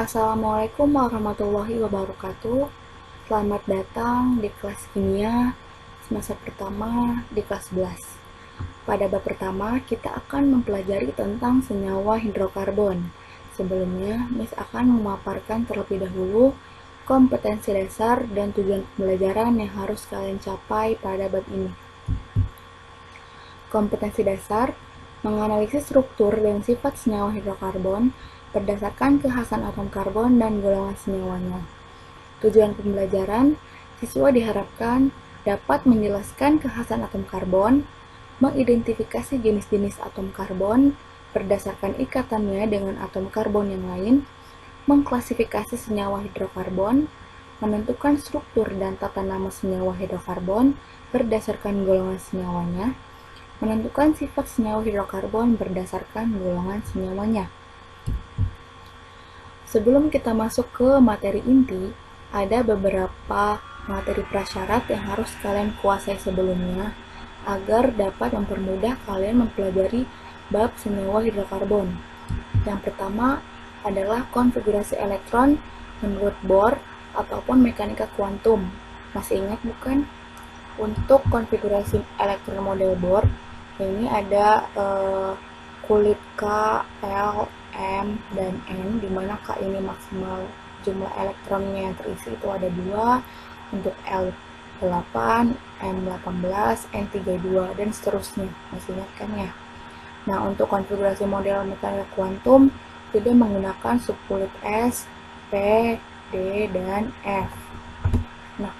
Assalamualaikum warahmatullahi wabarakatuh. Selamat datang di kelas kimia semester pertama di kelas 11. Pada bab pertama, kita akan mempelajari tentang senyawa hidrokarbon. Sebelumnya, Miss akan memaparkan terlebih dahulu kompetensi dasar dan tujuan pembelajaran yang harus kalian capai pada bab ini. Kompetensi dasar menganalisis struktur dan sifat senyawa hidrokarbon berdasarkan kekhasan atom karbon dan golongan senyawanya. Tujuan pembelajaran, siswa diharapkan dapat menjelaskan kekhasan atom karbon, mengidentifikasi jenis-jenis atom karbon berdasarkan ikatannya dengan atom karbon yang lain, mengklasifikasi senyawa hidrokarbon, menentukan struktur dan tata nama senyawa hidrokarbon berdasarkan golongan senyawanya, menentukan sifat senyawa hidrokarbon berdasarkan golongan senyawanya. Sebelum kita masuk ke materi inti, ada beberapa materi prasyarat yang harus kalian kuasai sebelumnya agar dapat mempermudah kalian mempelajari bab senyawa hidrokarbon. Yang pertama adalah konfigurasi elektron menurut Bohr ataupun mekanika kuantum. Masih ingat bukan? Untuk konfigurasi elektron model Bohr, ini ada kulit K, L, M, dan N, di mana K ini maksimal jumlah elektronnya yang terisi itu ada 2, untuk L 8, M 18, N 32, dan seterusnya. Masih ingat kan ya? Nah, untuk konfigurasi model mekanika kuantum, dia menggunakan subkulit S, P, D, dan F. Nah,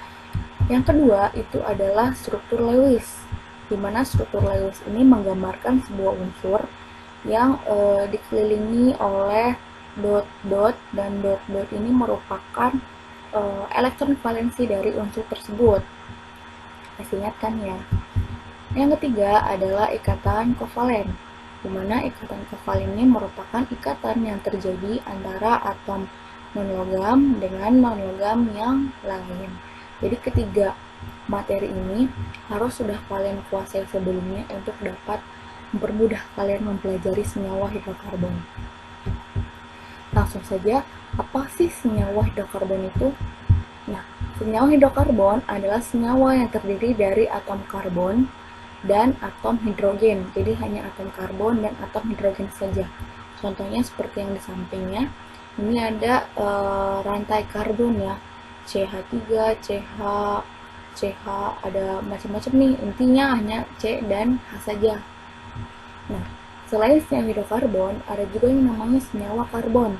yang kedua itu adalah struktur Lewis, di mana struktur Lewis ini menggambarkan sebuah unsur yang dikelilingi oleh dot-dot, dan dot-dot ini merupakan elektron valensi dari unsur tersebut. Masih ingat kan ya? Yang ketiga adalah ikatan kovalen, di mana ikatan kovalen ini merupakan ikatan yang terjadi antara atom non-logam dengan non-logam yang lain. Jadi ketiga materi ini harus sudah kalian kuasai sebelumnya untuk dapat mempermudah kalian mempelajari senyawa hidrokarbon. Langsung saja, apa sih senyawa hidrokarbon itu? Nah, senyawa hidrokarbon adalah senyawa yang terdiri dari atom karbon dan atom hidrogen. Jadi hanya atom karbon dan atom hidrogen saja. Contohnya seperti yang di sampingnya. Ini ada rantai karbon ya, CH3, CH, ada macam-macam nih. Intinya hanya C dan H saja. Nah, selain senyawa hidrokarbon, ada juga yang namanya senyawa karbon.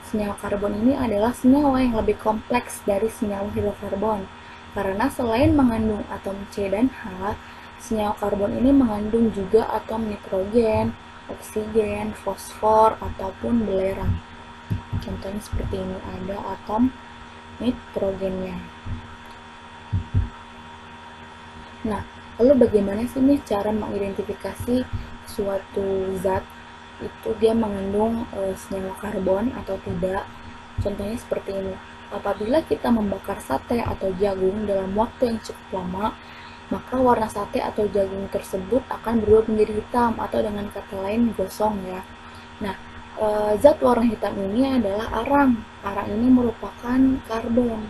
Senyawa karbon ini adalah senyawa yang lebih kompleks dari senyawa hidrokarbon, karena selain mengandung atom C dan H, senyawa karbon ini mengandung juga atom nitrogen, oksigen, fosfor, ataupun belerang. Contohnya seperti ini, ada atom nitrogennya. Nah, lalu bagaimana sih nih cara mengidentifikasi suatu zat itu dia mengandung senyawa karbon atau tidak? Contohnya seperti ini. Apabila kita membakar sate atau jagung dalam waktu yang cukup lama, maka warna sate atau jagung tersebut akan berubah menjadi hitam, atau dengan kata lain gosong ya. Nah, zat warna hitam ini adalah arang. Arang ini merupakan karbon.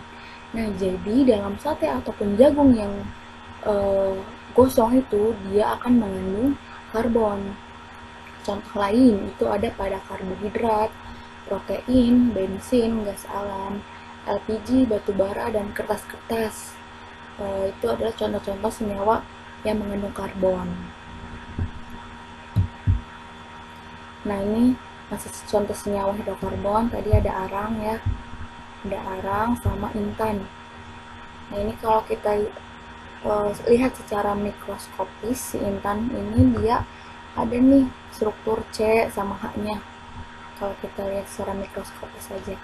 Nah, jadi dalam sate ataupun jagung yang gosong itu dia akan mengandung karbon. Contoh lain itu ada pada karbohidrat, protein, bensin, gas alam, LPG, batu bara, dan kertas-kertas. Itu adalah contoh-contoh senyawa yang mengandung karbon. Nah, ini masih contoh senyawa hidrokarbon. Tadi ada arang ya, ada arang sama intan. Nah, ini kalau kita lihat secara mikroskopis, si intan ini dia ada nih struktur C sama H-nya. Kalau kita lihat secara mikroskopis saja.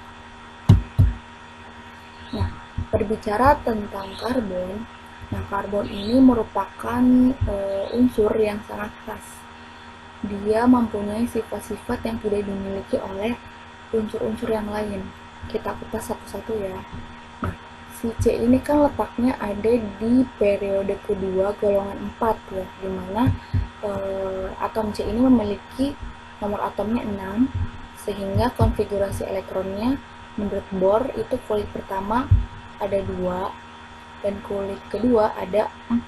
Nah, berbicara tentang karbon, nah karbon ini merupakan unsur yang sangat khas. Dia mempunyai sifat-sifat yang tidak dimiliki oleh unsur-unsur yang lain. Kita kupas satu-satu ya. Nah, si C ini kan letaknya ada di periode kedua golongan 4 ya, dimana atom C ini memiliki nomor atomnya 6, sehingga konfigurasi elektronnya menurut Bohr itu kulit pertama ada 2 dan kulit kedua ada 4.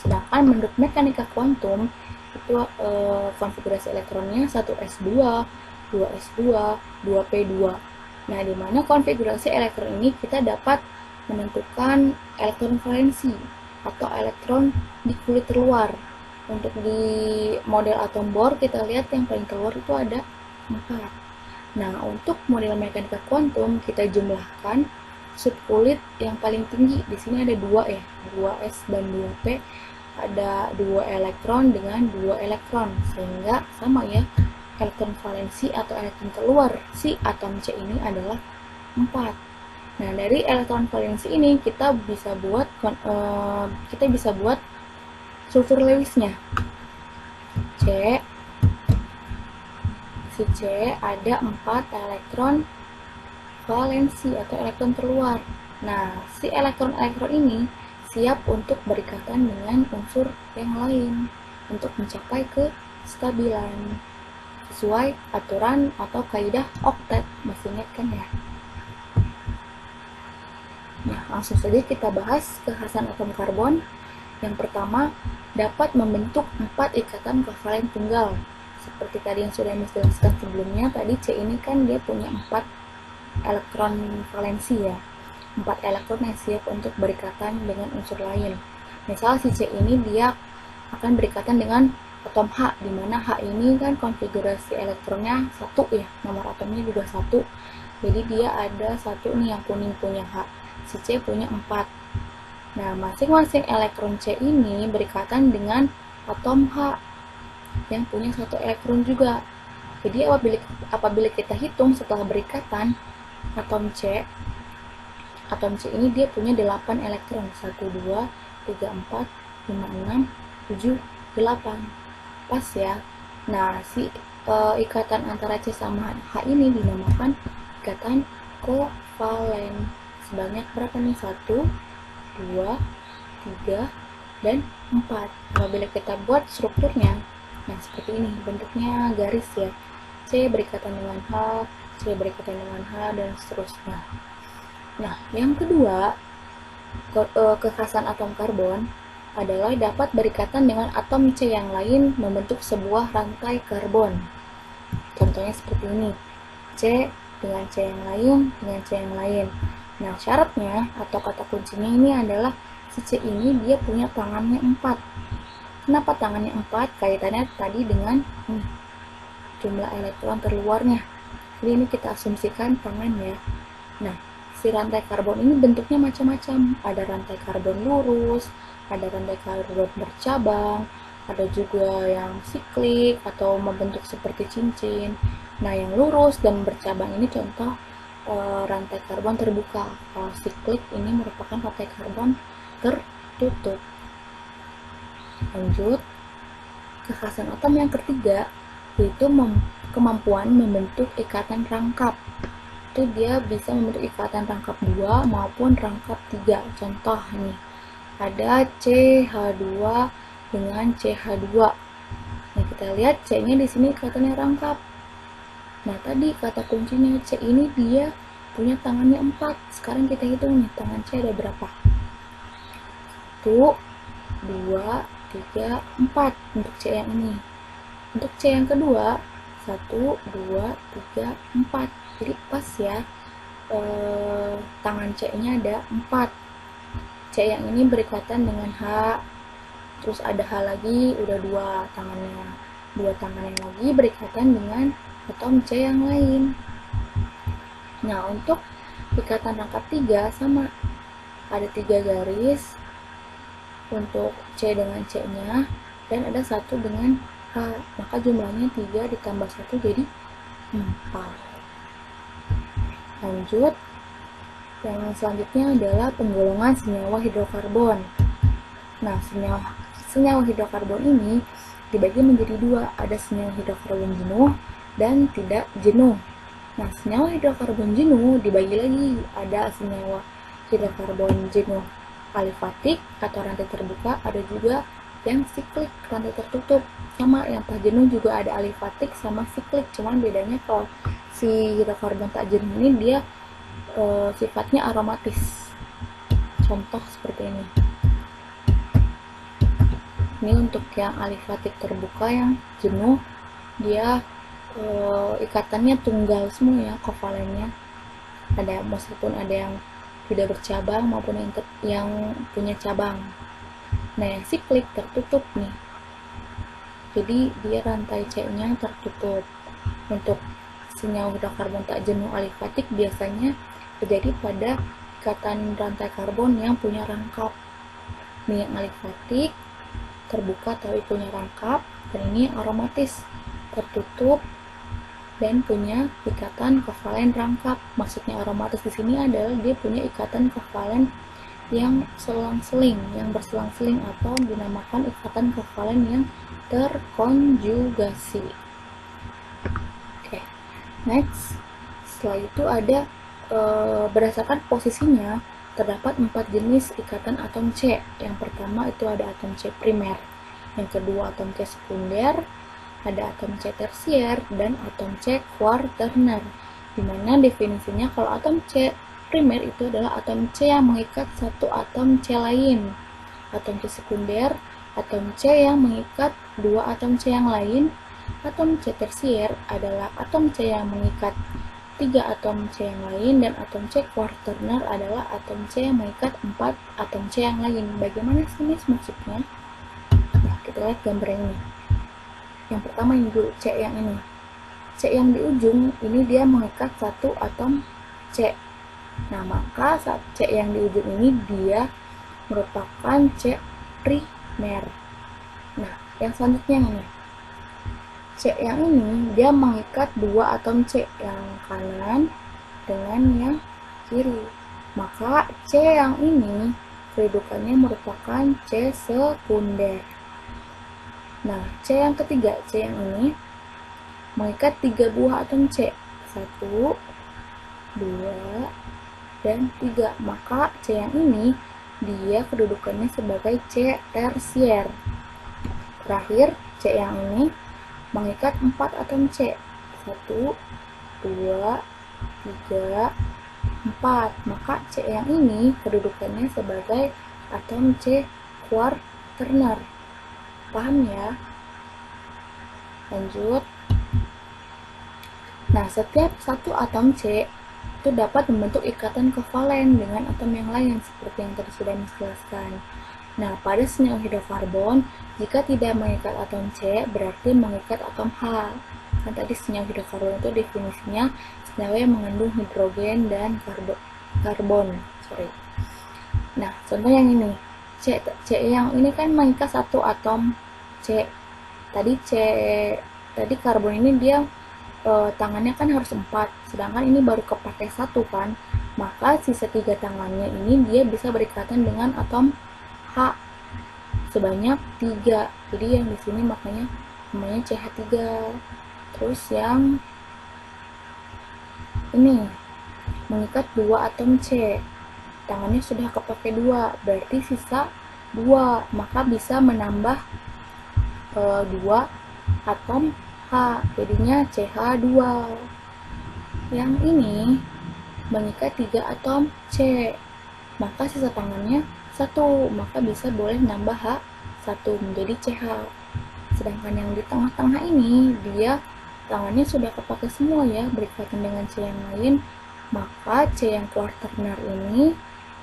Sedangkan menurut mekanika kuantum itu konfigurasi elektronnya 1s2, 2s2, 2p2. Nah, di mana konfigurasi elektron ini kita dapat menentukan elektron valensi atau elektron di kulit terluar. Untuk di model atom Bohr kita lihat yang paling keluar itu ada 4. Nah, untuk model mekanika kuantum kita jumlahkan subkulit yang paling tinggi. Di sini ada 2 ya, 2s dan 2p. Ada 2 elektron dengan 2 elektron, sehingga sama ya, elektron valensi atau elektron keluar si atom C ini adalah 4. Nah, dari elektron valensi ini kita bisa buat struktur Lewisnya. Si C ada 4 elektron valensi atau elektron terluar. Nah, si elektron-elektron ini siap untuk berikatan dengan unsur yang lain untuk mencapai kestabilan sesuai aturan atau kaidah oktet. Masih ingat kan ya? Nah, langsung saja kita bahas kekhasan atom karbon. Yang pertama, dapat membentuk 4 ikatan kovalen tunggal. Seperti tadi yang sudah dijelaskan sebelumnya, tadi C ini kan dia punya 4 elektron valensi ya. 4 elektron yang siap untuk berikatan dengan unsur lain. Misal si C ini dia akan berikatan dengan atom H, di mana H ini kan konfigurasi elektronnya 1 ya, nomor atomnya juga 1. Jadi dia ada 1 nih yang kuning punya H, si C punya 4. Nah, masing-masing elektron C ini berikatan dengan atom H yang punya 1 elektron juga. Jadi apabila kita hitung setelah berikatan atom C ini dia punya 8 elektron, 1, 2, 3, 4, 5, 6, 7, 8. Pas ya. Nah, si ikatan antara C sama H ini dinamakan ikatan kovalen. Sebanyak berapa nih? 1, 2, 3, dan 4. Apabila kita buat strukturnya, nah seperti ini, bentuknya garis ya. C berikatan dengan H, C berikatan dengan H, dan seterusnya. Nah, yang kedua, kekhasan atom karbon adalah dapat berikatan dengan atom C yang lain membentuk sebuah rantai karbon. Contohnya seperti ini, C dengan C yang lain, dengan C yang lain. Nah, syaratnya atau kata kuncinya ini adalah si C ini dia punya tangannya 4. Kenapa tangannya 4? Kaitannya tadi dengan jumlah elektron terluarnya. Jadi ini kita asumsikan tangan ya. Nah, si rantai karbon ini bentuknya macam-macam. Ada rantai karbon lurus, ada rantai karbon bercabang, ada juga yang siklik atau membentuk seperti cincin. Nah, yang lurus dan bercabang ini contoh rantai karbon terbuka. Kalau siklik ini merupakan rantai karbon tertutup. Lanjut, kekhasan atom yang ketiga yaitu kemampuan membentuk ikatan rangkap. Itu dia bisa membentuk ikatan rangkap 2 maupun rangkap 3. Contoh nih, ada CH2 dengan CH2. Nah, kita lihat C-nya di sini ikatannya rangkap. Nah, tadi kata kuncinya C ini dia punya tangannya 4. Sekarang kita hitung nih, tangan C ada berapa? 1, 2, 3, 4 untuk C yang ini. Untuk C yang kedua, 1, 2, 3, 4. Jadi pas ya, tangan C-nya ada 4. C yang ini berikatan dengan H, terus ada H lagi, udah 2 tangannya. 2 tangannya lagi berikatan dengan atom C yang lain. Nah, untuk ikatan rangkap 3 sama, ada 3 garis untuk C dengan C-nya, dan ada 1 dengan H. Maka jumlahnya 3 ditambah 1 jadi 4. Lanjut, yang selanjutnya adalah penggolongan senyawa hidrokarbon. Nah, senyawa hidrokarbon ini dibagi menjadi 2, ada senyawa hidrokarbon jenuh dan tidak jenuh. Nah, senyawa hidrokarbon jenuh dibagi lagi, ada senyawa hidrokarbon jenuh alifatik atau rantai terbuka, ada juga yang siklik, rantai tertutup. Sama yang tak jenuh juga ada alifatik sama siklik, cuman bedanya kalau si hidrokarbon tak jenuh ini dia sifatnya aromatis. Contoh seperti ini. Ini untuk yang alifatik terbuka yang jenuh, dia ikatannya tunggal semua ya, kovalennya. Ada meskipun ada yang tidak bercabang maupun yang punya cabang. Nah, yang siklik tertutup nih. Jadi dia rantai C-nya tertutup. Untuk senyawa hidrokarbon tak jenuh alifatik biasanya terjadi pada ikatan rantai karbon yang punya rangkap. Ini yang alifatik terbuka tapi punya rangkap, dan ini aromatis tertutup dan punya ikatan kovalen rangkap. Maksudnya aromatis di sini adalah dia punya ikatan kovalen yang selang-seling, yang berselang-seling, atau dinamakan ikatan kovalen yang terkonjugasi. Oke, next. Setelah itu ada berdasarkan posisinya terdapat 4 jenis ikatan atom C. Yang pertama itu ada atom C primer, yang kedua atom C sekunder, ada atom C tersier, dan atom C kuarterner. Dimana definisinya kalau atom C primer itu adalah atom C yang mengikat satu atom C lain. Atom C sekunder, atom C yang mengikat dua atom C yang lain. Atom C tersier adalah atom C yang mengikat 3 atom C yang lain, dan atom C kuarterner adalah atom C yang mengikat 4 atom C yang lain. Bagaimana sih maksudnya? Nah, kita lihat gambar ini. Yang pertama ini dulu, C yang ini. C yang di ujung ini dia mengikat satu atom C. Nah, maka saat C yang di ujung ini dia merupakan C primer. Nah, yang selanjutnya ini. C yang ini dia mengikat dua atom C, yang kanan dengan yang kiri. Maka C yang ini kedudukannya merupakan C sekunder. Nah, C yang ketiga, C yang ini mengikat 3 buah atom C. 1, 2, dan 3. Maka C yang ini dia kedudukannya sebagai C tersier. Terakhir, C yang ini mengikat 4 atom C. 1, 2, 3, 4. Maka C yang ini kedudukannya sebagai atom C kuarterner. Paham ya? Lanjut. Nah, setiap satu atom C itu dapat membentuk ikatan kovalen dengan atom yang lain seperti yang tadi sudah dijelaskan. Nah, pada senyawa hidrokarbon, jika tidak mengikat atom C, berarti mengikat atom H. Kan tadi senyawa hidrokarbon itu definisinya senyawa yang mengandung hidrogen dan karbon. Nah, contoh yang ini. C yang ini kan mengikat satu atom C. Tadi karbon ini dia tangannya kan harus 4, sedangkan ini baru kepake 1 kan. Maka sisa 3 tangannya ini dia bisa berikatan dengan atom H sebanyak 3. Jadi yang di sini makanya namanya CH3. Terus yang ini mengikat 2 atom C. Tangannya sudah kepake 2, berarti sisa 2. Maka bisa menambah 2 atom H, jadinya CH2. Yang ini mengikat 3 atom C. Maka sisa tangannya 1, maka bisa boleh nambah H1 menjadi CH. Sedangkan yang di tengah-tengah ini dia tangannya sudah kepake semua ya, berikatan dengan C yang lain, maka C yang kuarterner ini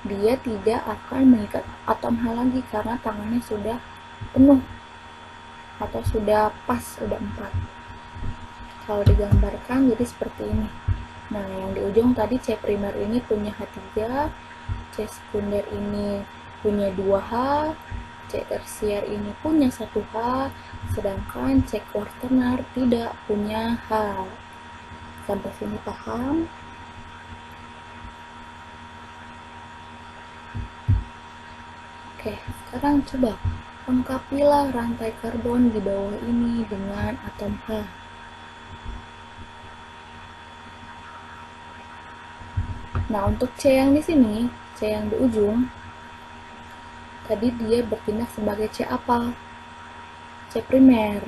dia tidak akan mengikat atom H lagi karena tangannya sudah penuh atau sudah pas, sudah 4. Kalau digambarkan jadi seperti ini. Nah, yang di ujung tadi C primer ini punya H3, C sekunder ini punya 2H, C tersier ini punya 1H, sedangkan C kuarterner tidak punya H. Sampai sini paham? Oke, sekarang coba lengkapilah rantai karbon di bawah ini dengan atom H. Nah, untuk C yang di sini, C yang di ujung, tadi dia bertindak sebagai C apa? C primer.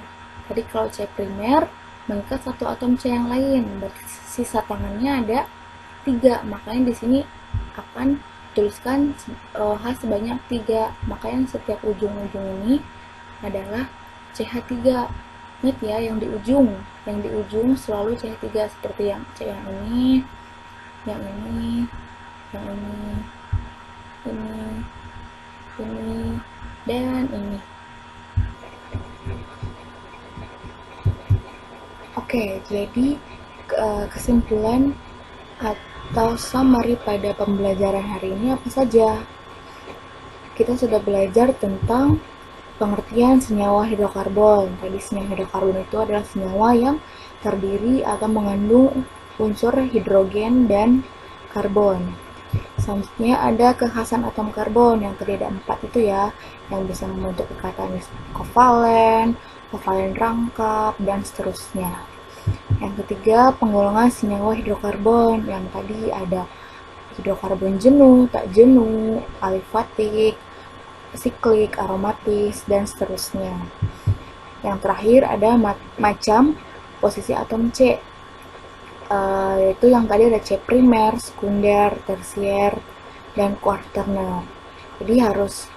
Jadi kalau C primer mengikat satu atom C yang lain, berarti sisa tangannya ada 3. Makanya di sini akan tuliskan H sebanyak 3. Makanya setiap ujung-ujung ini adalah CH3. Ingat ya, yang di ujung selalu CH3, seperti yang C yang ini, yang ini, yang ini, dan ini. Oke, jadi kesimpulan atau summary pada pembelajaran hari ini apa saja? Kita sudah belajar tentang pengertian senyawa hidrokarbon. Tadi senyawa hidrokarbon itu adalah senyawa yang terdiri atau mengandung unsur hidrogen dan karbon. Selanjutnya ada kekhasan atom karbon yang terdiri ada 4 itu ya, yang bisa membentuk ikatan kovalen, kovalen rangkap, dan seterusnya. Yang ketiga, penggolongan senyawa hidrokarbon yang tadi ada hidrokarbon jenuh, tak jenuh, alifatik, siklik, aromatis, dan seterusnya. Yang terakhir ada macam posisi atom C, yaitu yang tadi ada C primer, sekunder, tersier, dan kuarterner. Jadi harus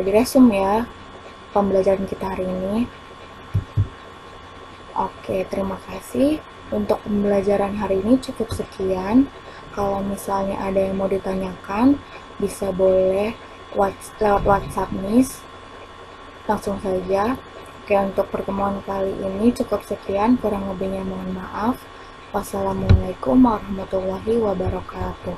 diresum ya pembelajaran kita hari ini. Oke, terima kasih. Untuk pembelajaran hari ini cukup sekian. Kalau misalnya ada yang mau ditanyakan, bisa boleh lewat WhatsApp Miss. Langsung saja. Oke, untuk pertemuan kali ini cukup sekian. Kurang lebihnya mohon maaf. Wassalamualaikum warahmatullahi wabarakatuh.